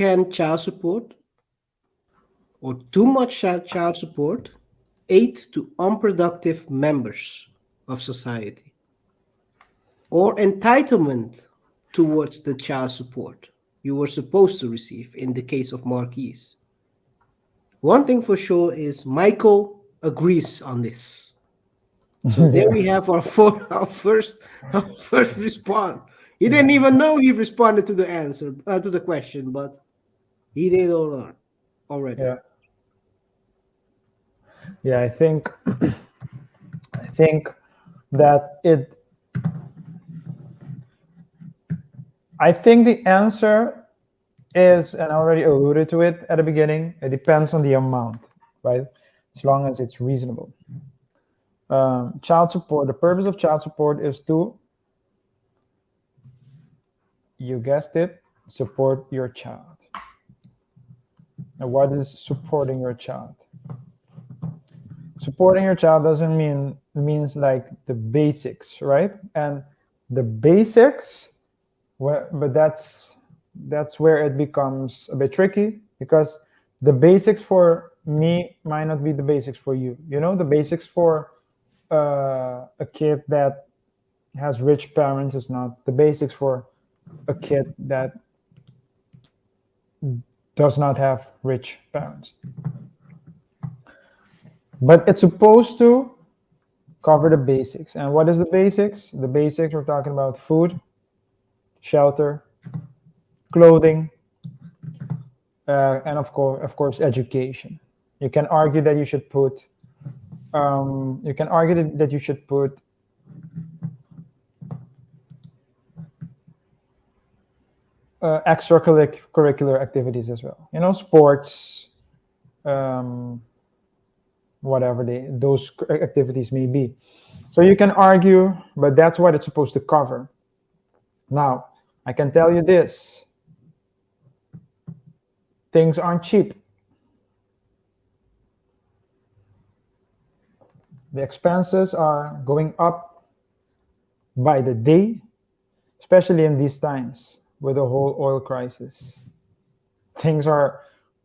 can child support or too much child support aid to unproductive members of society, or entitlement towards the child support you were supposed to receive in the case of Marquise? One thing for sure is Michael agrees on this. So there Yeah, we have our first response. He didn't even know he responded to the answer to the question, but he did all already. yeah, yeah. I think that it. I think the answer is, and I already alluded to it at the beginning. It depends on the amount, right? As long as it's reasonable. Child support. The purpose of child support is to, you guessed it, support your child. And what is supporting your child? Supporting your child doesn't means like the basics, right? And the basics, but that's where it becomes a bit tricky, because the basics for me might not be the basics for you. The basics for a kid that has rich parents is not the basics for a kid that does not have rich parents. But it's supposed to cover the basics. And what is the basics? The basics, we're talking about food, shelter, clothing, and of course, education. You can argue that you should put extracurricular activities as well. Sports, um, whatever those activities may be. So you can argue, but that's what it's supposed to cover. Now, I can tell you this: things aren't cheap. The expenses are going up by the day, especially in these times with the whole oil crisis. Things are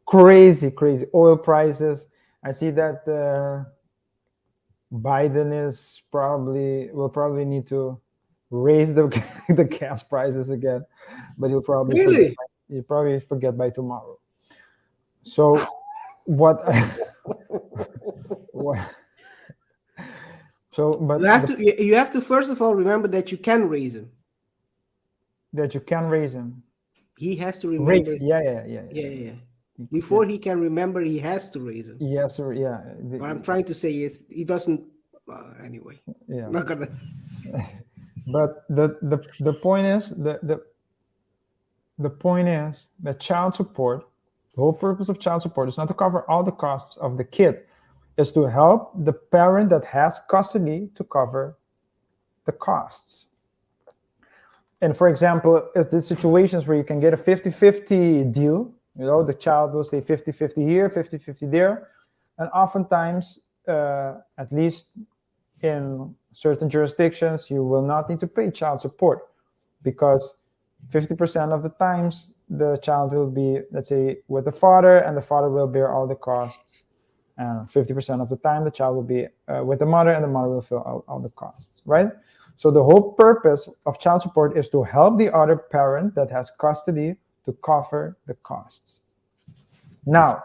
crazy, crazy. Oil prices. I see that Biden will probably need to raise the the gas prices again, but Really? he'll probably forget by tomorrow. So what? what so, You but have to you have to first of all remember that you can raise him. that you can raise him, He has to remember. raise, yeah, yeah, yeah, yeah, Yeah, yeah. yeah. Before he can remember, he has to raise him. Yes, sir, yeah, What I'm trying to say is he doesn't. Anyway, yeah. I'm not gonna. But the point is that child support, the whole purpose of child support is not to cover all the costs of the kid, is to help the parent that has custody to cover the costs. And for example, is the situations where you can get a 50-50 deal. The child will stay 50-50 here, 50-50 there. And oftentimes, at least in certain jurisdictions, you will not need to pay child support, because 50% of the times the child will be, let's say, with the father, and the father will bear all the costs. And 50% of the time the child will be with the mother, and the mother will fill all the costs, right? So the whole purpose of child support is to help the other parent that has custody to cover the costs. Now,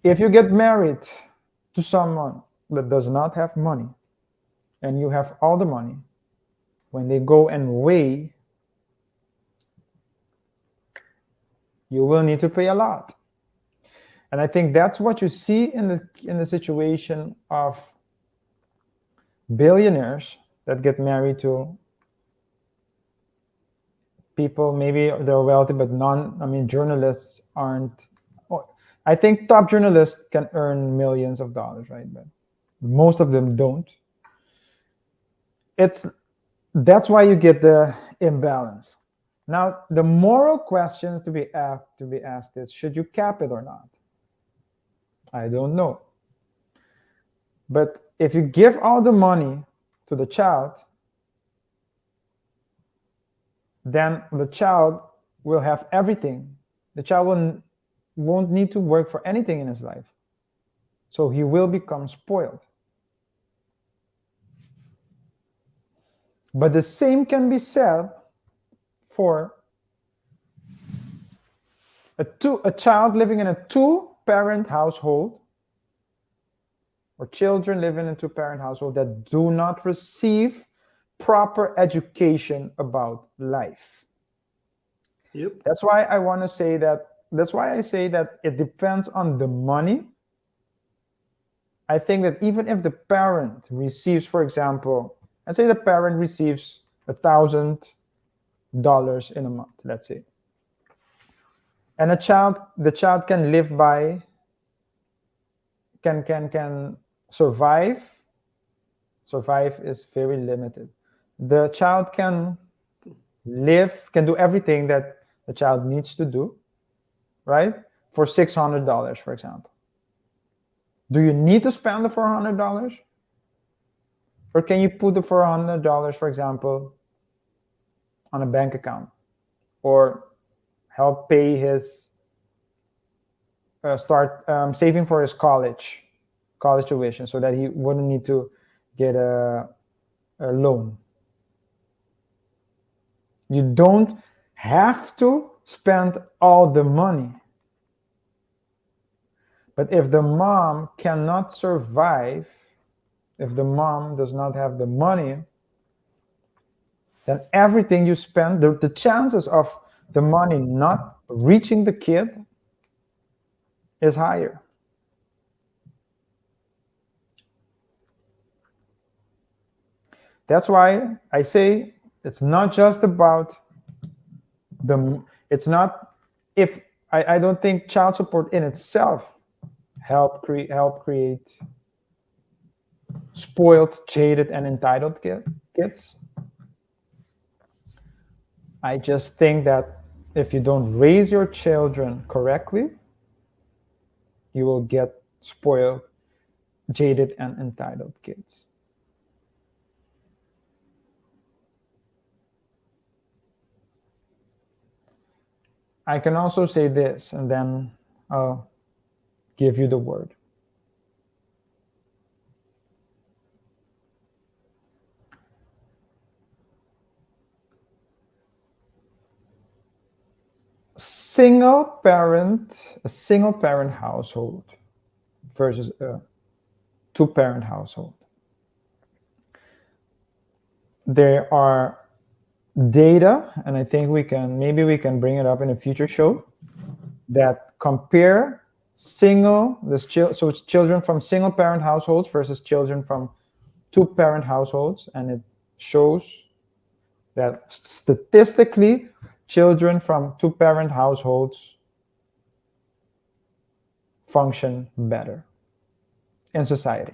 if you get married to someone that does not have money, and you have all the money, when they go and weigh, you will need to pay a lot. And I think that's what you see in the situation of billionaires that get married to people, maybe they're wealthy, but journalists aren't. I think top journalists can earn millions of dollars, right? But most of them don't. That's why you get the imbalance. Now, the moral question to be asked is, should you cap it or not? I don't know. But if you give all the money to the child, then the child will have everything The child won't need to work for anything in his life. So he will become spoiled. But the same can be said for a child living in a two-parent household, or children living in a two-parent household that do not receive proper education about life. Yep. That's why I want to say that. That's why I say that it depends on the money. I think that even if the parent receives, for example, let's say the parent receives $1,000 in a month, let's say, and the child can live by, can survive. Survive is very limited. The child can live, can do everything that the child needs to do, right? For $600, for example. Do you need to spend the $400? Or can you put the $400, for example, on a bank account? Or help pay his, start saving for his college tuition so that he wouldn't need to get a loan. You don't have to spend all the money. But if the mom cannot survive, if the mom does not have the money, then everything you spend, the chances of the money not reaching the kid is higher. That's why I say it's not just about it's not, if I don't think child support in itself help create spoiled, jaded, and entitled kids. I just think that if you don't raise your children correctly, you will get spoiled, jaded, and entitled kids. I can also say this, and then I'll give you the word. A single parent household versus a two-parent household. There are data, and I think maybe we can bring it up in a future show, that compare so it's children from single parent households versus children from two-parent households, and it shows that statistically children from two-parent households function better in society.